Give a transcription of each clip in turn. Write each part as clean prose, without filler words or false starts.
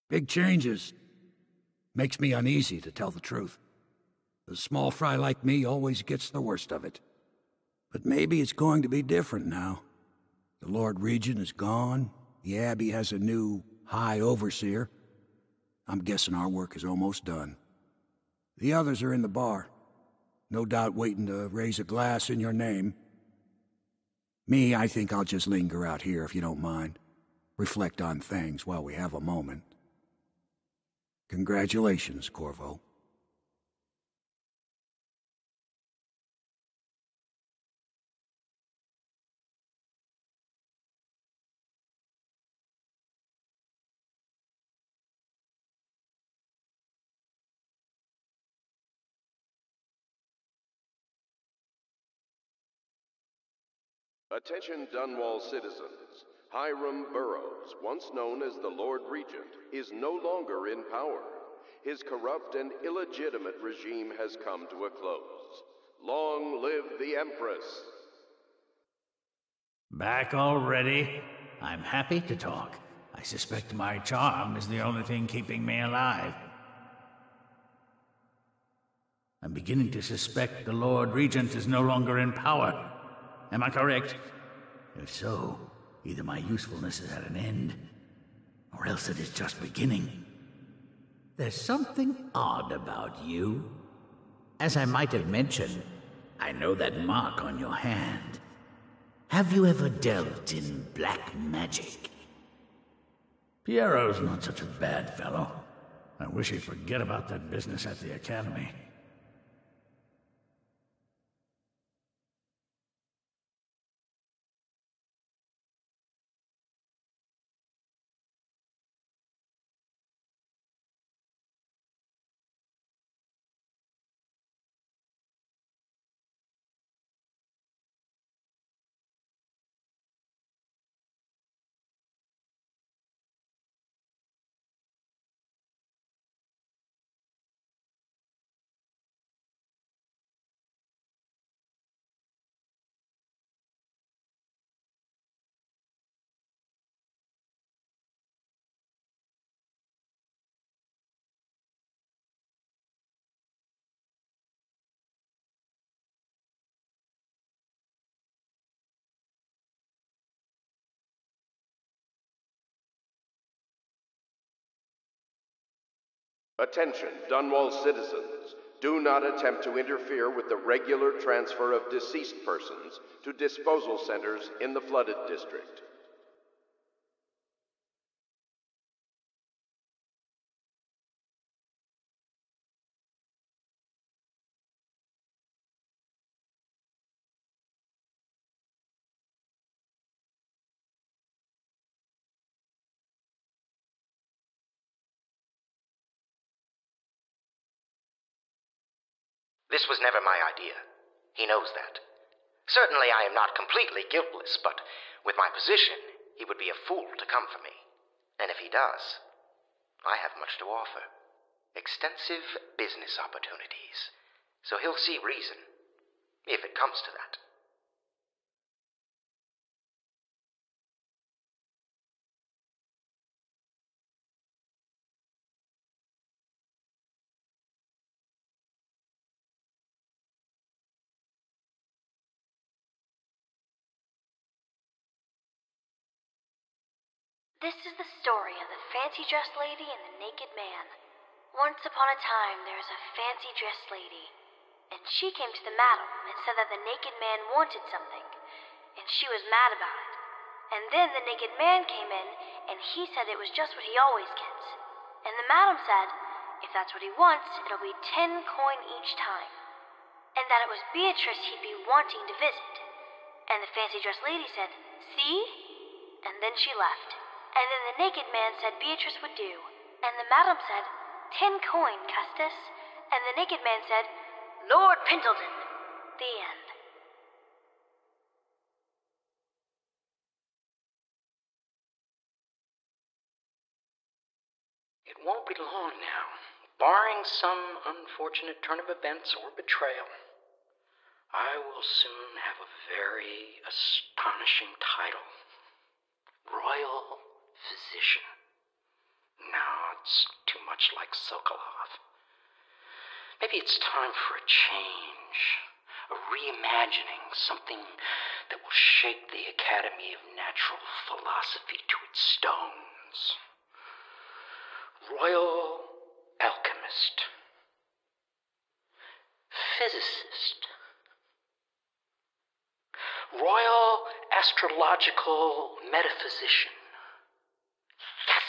Big changes. Makes me uneasy, to tell the truth. A small fry like me always gets the worst of it. But maybe it's going to be different now. The Lord Regent is gone. The Abbey has a new High Overseer. I'm guessing our work is almost done. The others are in the bar. No doubt waiting to raise a glass in your name. Me, I think I'll just linger out here if you don't mind. Reflect on things while we have a moment. Congratulations, Corvo. Attention Dunwall citizens. Hiram Burroughs, once known as the Lord Regent, is no longer in power. His corrupt and illegitimate regime has come to a close. Long live the Empress! Back already? I'm happy to talk. I suspect my charm is the only thing keeping me alive. I'm beginning to suspect the Lord Regent is no longer in power. Am I correct? If so, either my usefulness is at an end, or else it is just beginning. There's something odd about you. As I might have mentioned, I know that mark on your hand. Have you ever dealt in black magic? Piero's not such a bad fellow. I wish he'd forget about that business at the Academy. Attention, Dunwall citizens. Do not attempt to interfere with the regular transfer of deceased persons to disposal centers in the flooded district. This was never my idea. He knows that. Certainly I am not completely guiltless, but with my position, he would be a fool to come for me. And if he does, I have much to offer. Extensive business opportunities. So he'll see reason, if it comes to that. This is the story of the fancy-dressed lady and the naked man. Once upon a time, there was a fancy-dressed lady, and she came to the madam and said that the naked man wanted something, and she was mad about it. And then the naked man came in, and he said it was just what he always gets. And the madam said, if that's what he wants, it'll be 10 coin each time. And that it was Beatrice he'd be wanting to visit. And the fancy-dressed lady said, see? And then she left. And then the naked man said Beatrice would do. And the madam said, 10 coin, Custis. And the naked man said, Lord Pendleton. The end. It won't be long now, barring some unfortunate turn of events or betrayal. I will soon have a very astonishing title. Royal Physician. Now, much like Sokolov. Maybe it's time for a change, a reimagining, something that will shake the Academy of Natural Philosophy to its stones. Royal alchemist, physicist, royal astrological metaphysician. Yes!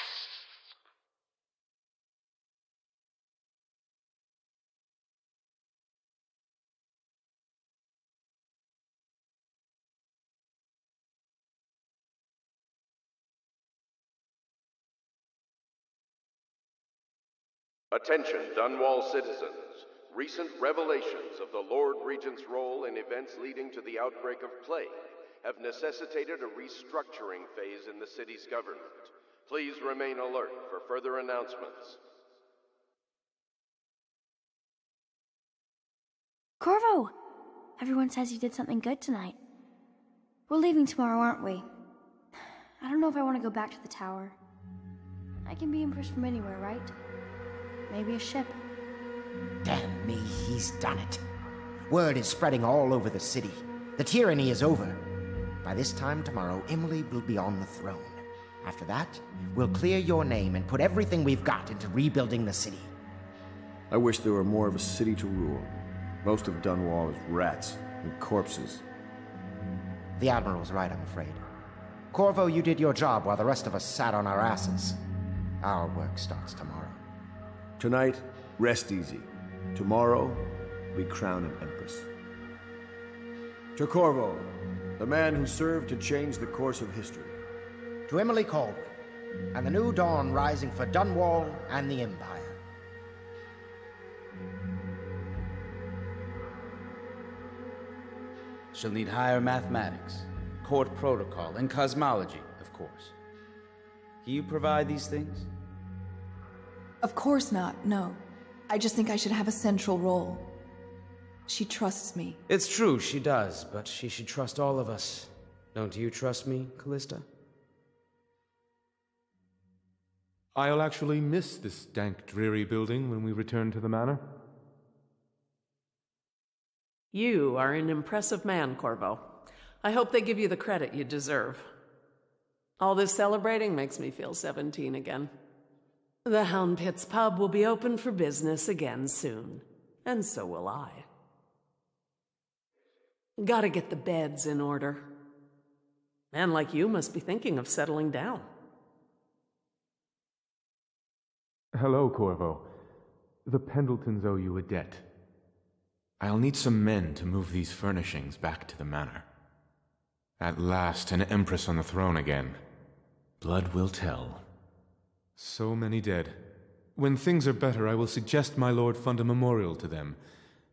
Attention, Dunwall citizens. Recent revelations of the Lord Regent's role in events leading to the outbreak of plague have necessitated a restructuring phase in the city's government. Please remain alert for further announcements. Corvo! Everyone says you did something good tonight. We're leaving tomorrow, aren't we? I don't know if I want to go back to the tower. I can be impressed from anywhere, right? Maybe a ship. Damn me, he's done it. Word is spreading all over the city. The tyranny is over. By this time tomorrow, Emily will be on the throne. After that, we'll clear your name and put everything we've got into rebuilding the city. I wish there were more of a city to rule. Most of Dunwall is rats and corpses. The Admiral's right, I'm afraid. Corvo, you did your job while the rest of us sat on our asses. Our work starts tomorrow. Tonight, rest easy. Tomorrow, we crown an empress. To Corvo, the man who served to change the course of history. To Emily Caldwell, and the new dawn rising for Dunwall and the Empire. She'll need higher mathematics, court protocol, and cosmology, of course. Can you provide these things? Of course not, no. I just think I should have a central role. She trusts me. It's true, she does, but she should trust all of us. Don't you trust me, Callista? I'll actually miss this dank, dreary building when we return to the manor. You are an impressive man, Corvo. I hope they give you the credit you deserve. All this celebrating makes me feel 17 again. The Hound Pits pub will be open for business again soon, and so will I. Gotta get the beds in order. Man like you must be thinking of settling down. Hello, Corvo. The Pendletons owe you a debt. I'll need some men to move these furnishings back to the manor. At last, an empress on the throne again. Blood will tell. So many dead. When things are better, I will suggest my lord fund a memorial to them.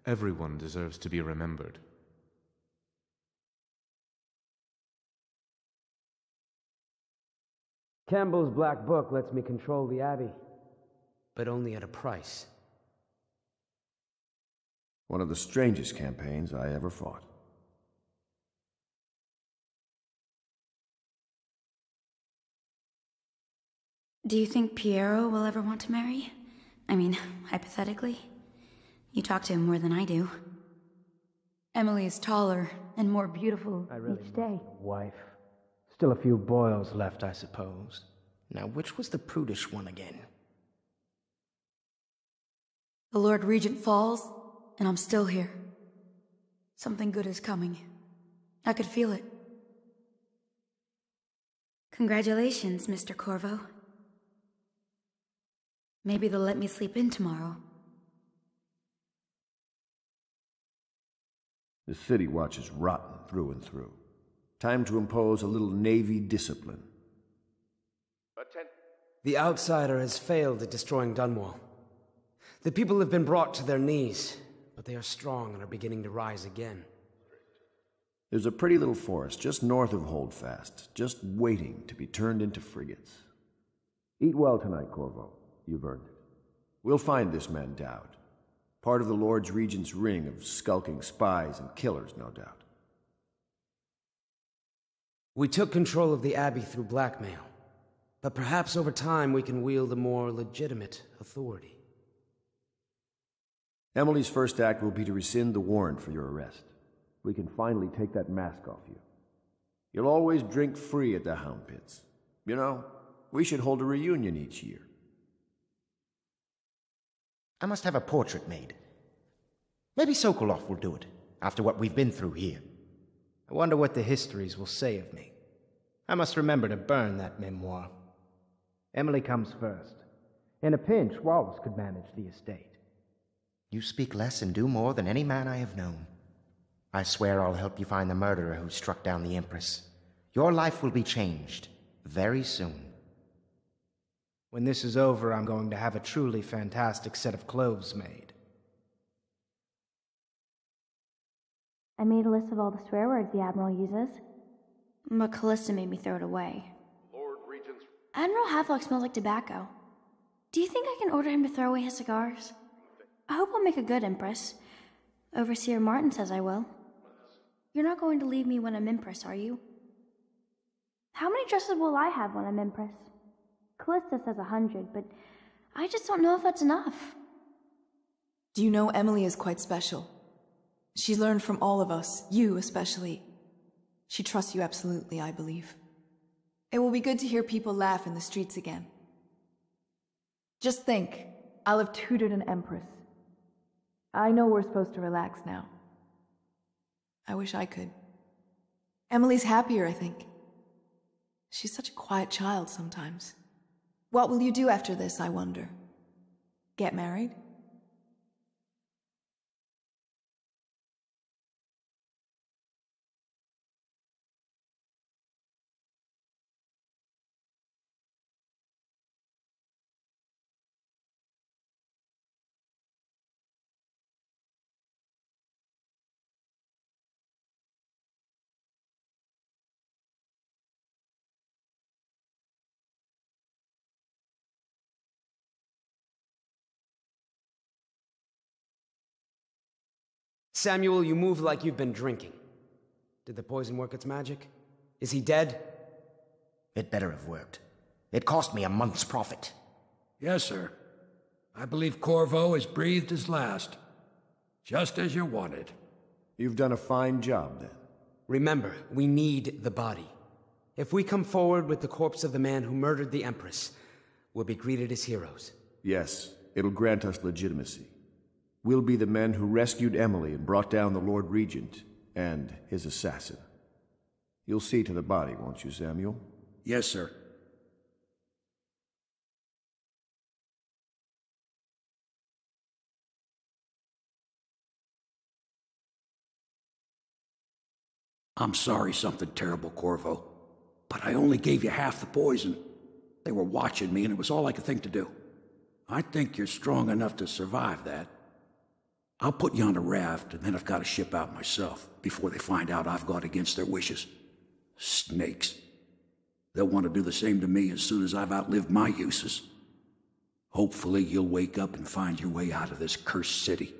Everyone deserves to be remembered. Campbell's Black Book lets me control the Abbey, but only at a price. One of the strangest campaigns I ever fought. Do you think Piero will ever want to marry? I mean, hypothetically. You talk to him more than I do. Emily is taller and more beautiful each day. Wife. Still a few boils left, I suppose. Now, which was the prudish one again? The Lord Regent falls, and I'm still here. Something good is coming. I could feel it. Congratulations, Mr. Corvo. Maybe they'll let me sleep in tomorrow. The City Watch is rotten through and through. Time to impose a little Navy discipline. The outsider has failed at destroying Dunwall. The people have been brought to their knees, but they are strong and are beginning to rise again. There's a pretty little forest just north of Holdfast, just waiting to be turned into frigates. Eat well tonight, Corvo. You've earned it. We'll find this man Dowd. Part of the Lord's Regent's ring of skulking spies and killers, no doubt. We took control of the Abbey through blackmail. But perhaps over time we can wield a more legitimate authority. Emily's first act will be to rescind the warrant for your arrest. We can finally take that mask off you. You'll always drink free at the Hound Pits. You know, we should hold a reunion each year. I must have a portrait made. Maybe Sokolov will do it, after what we've been through here. I wonder what the histories will say of me. I must remember to burn that memoir. Emily comes first. In a pinch, Wallace could manage the estate. You speak less and do more than any man I have known. I swear I'll help you find the murderer who struck down the Empress. Your life will be changed very soon. When this is over, I'm going to have a truly fantastic set of clothes made. I made a list of all the swear words the Admiral uses, but Callista made me throw it away. Lord Regent's... Admiral Havelock smells like tobacco. Do you think I can order him to throw away his cigars? I hope I'll make a good Empress. Overseer Martin says I will. You're not going to leave me when I'm Empress, are you? How many dresses will I have when I'm Empress? Callista says 100, but I just don't know if that's enough. Do you know Emily is quite special? She's learned from all of us, you especially. She trusts you absolutely, I believe. It will be good to hear people laugh in the streets again. Just think, I'll have tutored an Empress. I know we're supposed to relax now. I wish I could. Emily's happier, I think. She's such a quiet child sometimes. What will you do after this, I wonder? Get married? Samuel, you move like you've been drinking. Did the poison work its magic? Is he dead? It better have worked. It cost me a month's profit. Yes, sir. I believe Corvo has breathed his last. Just as you wanted. You've done a fine job, then. Remember, we need the body. If we come forward with the corpse of the man who murdered the Empress, we'll be greeted as heroes. Yes, it'll grant us legitimacy. We'll be the men who rescued Emily and brought down the Lord Regent and his assassin. You'll see to the body, won't you, Samuel? Yes, sir. I'm sorry something terrible, Corvo, but I only gave you half the poison. They were watching me, and it was all I could think to do. I think you're strong enough to survive that. I'll put you on a raft, and then I've got to ship out myself before they find out I've gone against their wishes. Snakes. They'll want to do the same to me as soon as I've outlived my uses. Hopefully you'll wake up and find your way out of this cursed city.